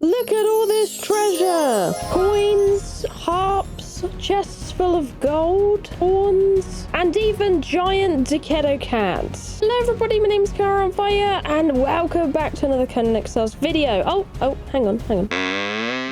Look at all this treasure! Coins, harps, chests full of gold, horns, and even giant derketo cats. Hello everybody, my name's Cara on Fire, and welcome back to another Conan Exiles video. Oh, hang on.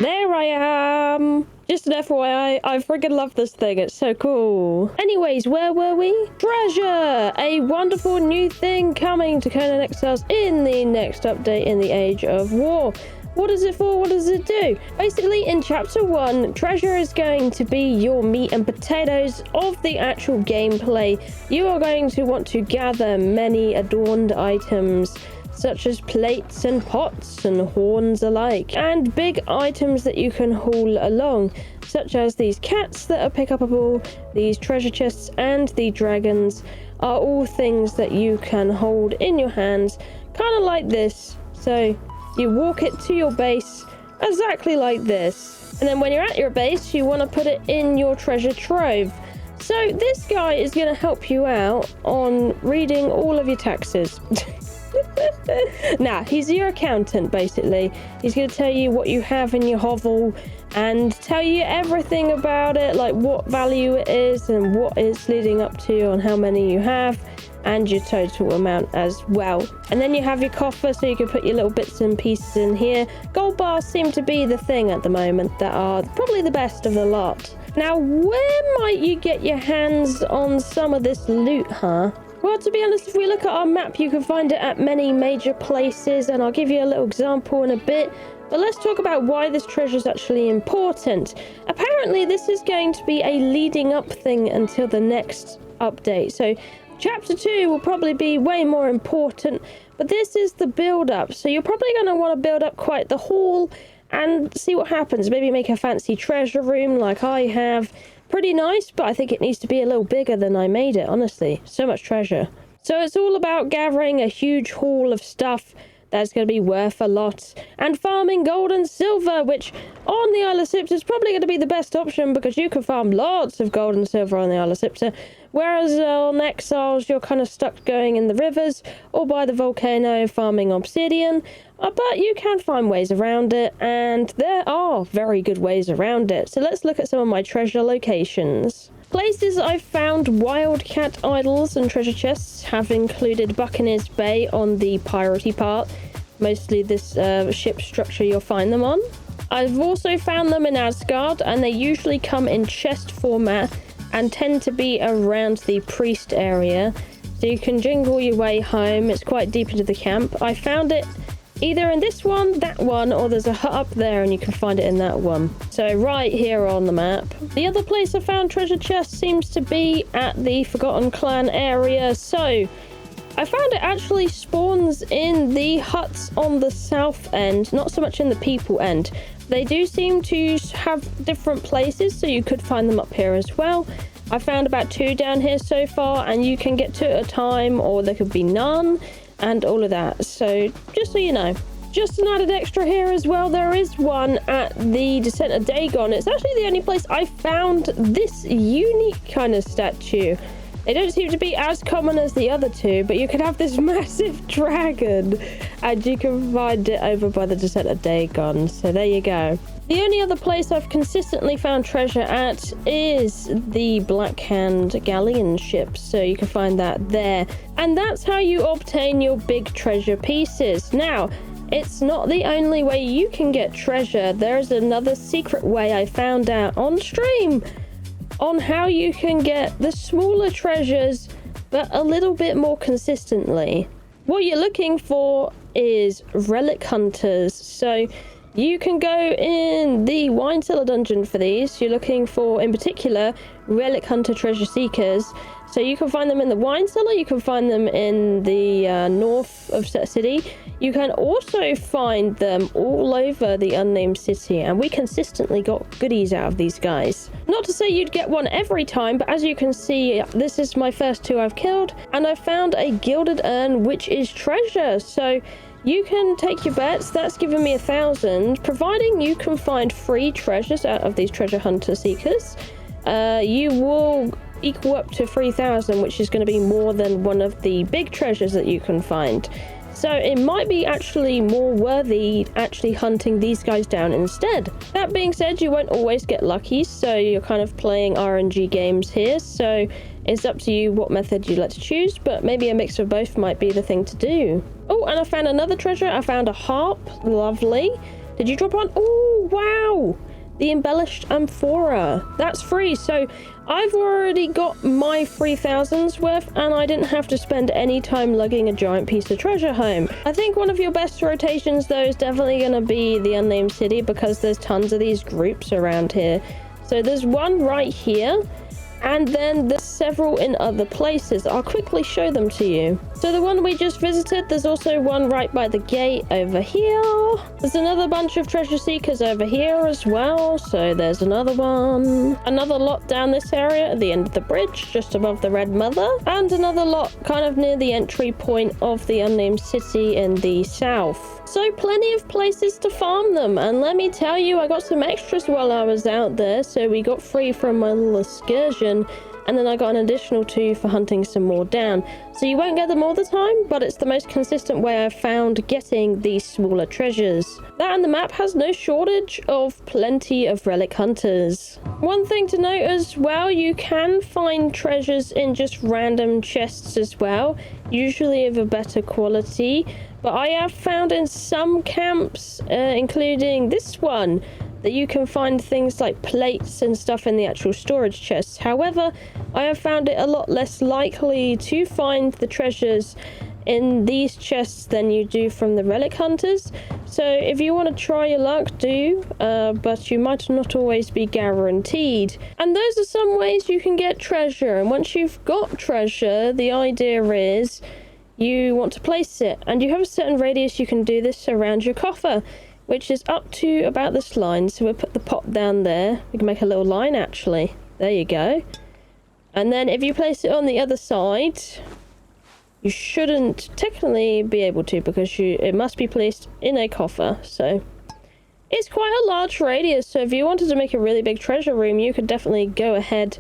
There I am! Just an FYI, I friggin' love this thing, it's so cool. Anyways, where were we? Treasure! A wonderful new thing coming to Conan Exiles in the next update in the Age of War. What is it for? What does it do? Basically, in Chapter 1, treasure is going to be your meat and potatoes of the actual gameplay. You are going to want to gather many adorned items, such as plates and pots and horns alike, and big items that you can haul along, such as these cats that are pick-upable, these treasure chests, and the dragons are all things that you can hold in your hands, kind of like this. So you walk it to your base exactly like this, and then when you're at your base you want to put it in your treasure trove. So this guy is going to help you out on reading all of your taxes. Nah, he's your accountant basically. He's going to tell you what you have in your hovel and tell you everything about it, like what value it is and what it's leading up to and how many you have, and your total amount as well. And then you have your coffer, so you can put your little bits and pieces in here. Gold bars seem to be the thing at the moment that are probably the best of the lot. Now, where might you get your hands on some of this loot, huh? Well, to be honest, if we look at our map, you can find it at many major places, and I'll give you a little example in a bit. But let's talk about why this treasure is actually important. Apparently, this is going to be a leading up thing until the next update. So Chapter 2 will probably be way more important, but this is the build-up. So you're probably going to want to build up quite the haul and see what happens. Maybe make a fancy treasure room like I have. Pretty nice, but I think it needs to be a little bigger than I made it, honestly. So much treasure. So it's all about gathering a huge haul of stuff that's going to be worth a lot, and farming gold and silver, which on the Isle of Sipta is probably going to be the best option because you can farm lots of gold and silver on the Isle of Sipta, whereas on Exiles you're kind of stuck going in the rivers or by the volcano farming obsidian. But you can find ways around it, and there are very good ways around it. So let's look at some of my treasure locations. Places I've found wildcat idols and treasure chests have included Buccaneer's Bay on the piratey part. Mostly this ship structure you'll find them on. I've also found them in Asgard, and they usually come in chest format and tend to be around the priest area. So you can jingle your way home. It's quite deep into the camp. I found it either in this one, that one, or there's a hut up there and you can find it in that one. So right here on the map. The other place I found treasure chests seems to be at the Forgotten Clan area. So I found it actually spawns in the huts on the south end, not so much in the people end. They do seem to have different places, so you could find them up here as well. I found about 2 down here so far, and you can get 2 at a time, or there could be none, and all of that. So just so you know. Just an added extra here as well, there is one at the Descent of Dagon. It's actually the only place I found this unique kind of statue. They don't seem to be as common as the other two, but you can have this massive dragon, and you can find it over by the Descent of Dagon. So there you go. The only other place I've consistently found treasure at is the Black Hand galleon ships, so you can find that there. And that's how you obtain your big treasure pieces. Now, it's not the only way you can get treasure. There's another secret way I found out on stream on how you can get the smaller treasures, but a little bit more consistently. What you're looking for is relic hunters. So you can go in the wine cellar dungeon for these. You're looking for, in particular, relic hunter treasure seekers. So you can find them in the wine cellar. You can find them in the north of Set City. You can also find them all over the unnamed city. And we consistently got goodies out of these guys. Not to say you'd get one every time, but as you can see, this is my first 2 I've killed. And I found a gilded urn, which is treasure. So you can take your bets. That's given me 1,000. Providing you can find 3 treasures out of these treasure hunter seekers, you will equal up to 3,000, which is going to be more than one of the big treasures that you can find. So it might be actually more worthy actually hunting these guys down instead. That being said, you won't always get lucky, so you're kind of playing RNG games here, so it's up to you what method you'd like to choose, but maybe a mix of both might be the thing to do. Oh, and I found another treasure. I found a harp. Lovely. Did you drop one? Oh, wow. The embellished amphora. That's free. So I've already got my 3,000's worth, and I didn't have to spend any time lugging a giant piece of treasure home. I think one of your best rotations, though, is definitely going to be the Unnamed City, because there's tons of these groups around here. So there's one right here, and then there's several in other places. I'll quickly show them to you. So the one we just visited, there's also one right by the gate over here. There's another bunch of treasure seekers over here as well. So there's another one. Another lot down this area at the end of the bridge, just above the Red Mother. And another lot kind of near the entry point of the Unnamed City in the south. So plenty of places to farm them. And let me tell you, I got some extras while I was out there. So we got free from my little excursion. And then I got an additional 2 for hunting some more down. So you won't get them all the time, but it's the most consistent way I've found getting these smaller treasures. That and the map has no shortage of plenty of relic hunters. One thing to note as well, you can find treasures in just random chests as well, usually of a better quality. But I have found in some camps, including this one, that you can find things like plates and stuff in the actual storage chests. However, I have found it a lot less likely to find the treasures in these chests than you do from the relic hunters. So if you want to try your luck, do, but you might not always be guaranteed. And those are some ways you can get treasure. And once you've got treasure, the idea is you want to place it, and you have a certain radius you can do this around your coffer, which is up to about this line. So we'll put the pot down there. We can make a little line, actually. There you go. And then if you place it on the other side, you shouldn't technically be able to, because it must be placed in a coffer. So it's quite a large radius. So if you wanted to make a really big treasure room, you could definitely go ahead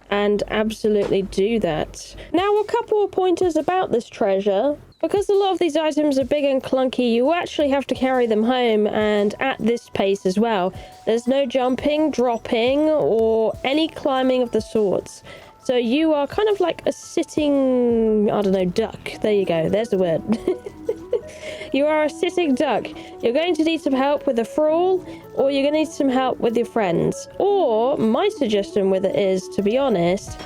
and absolutely do that. Now, a couple of pointers about this treasure. Because a lot of these items are big and clunky, you actually have to carry them home, and at this pace as well. There's no jumping, dropping, or any climbing of the sorts. So you are kind of like a sitting, I don't know, duck. There you go, there's the word. You are a sitting duck. You're going to need some help with the thrall, or you're going to need some help with your friends. Or my suggestion with it is, to be honest,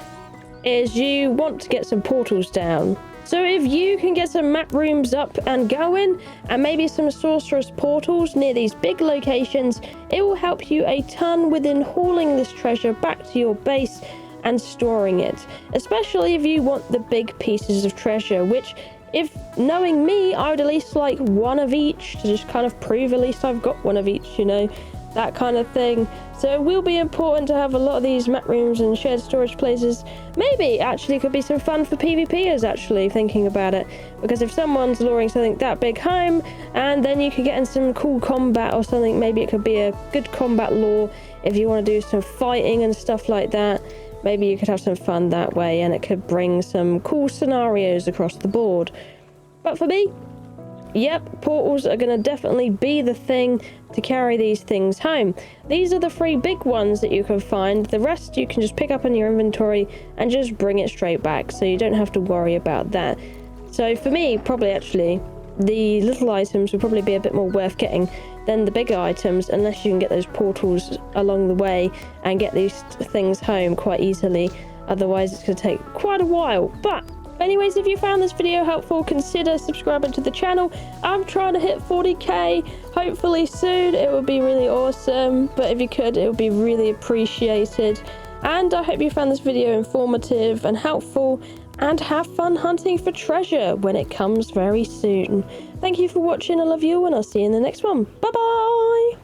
is you want to get some portals down. So if you can get some map rooms up and going, and maybe some sorceress portals near these big locations, it will help you a ton within hauling this treasure back to your base and storing it. Especially if you want the big pieces of treasure, which, if knowing me, I would at least like one of each to just kind of prove at least I've got one of each, you know, that kind of thing. So it will be important to have a lot of these map rooms and shared storage places. Maybe actually could be some fun for PvPers, actually, thinking about it, because if someone's luring something that big home, and then you could get in some cool combat or something, maybe it could be a good combat lore if you want to do some fighting and stuff like that. Maybe you could have some fun that way, and it could bring some cool scenarios across the board. But for me, yep, portals are going to definitely be the thing to carry these things home. These are the 3 big ones that you can find. The rest you can just pick up in your inventory and just bring it straight back, so you don't have to worry about that. So for me, probably actually, the little items would probably be a bit more worth getting than the bigger items, unless you can get those portals along the way and get these things home quite easily. Otherwise, it's going to take quite a while. But anyways, if you found this video helpful, consider subscribing to the channel. I'm trying to hit 40k, hopefully soon. It would be really awesome, but if you could, it would be really appreciated. And I hope you found this video informative and helpful, and have fun hunting for treasure when it comes very soon. Thank you for watching, I love you, and I'll see you in the next one. Bye bye!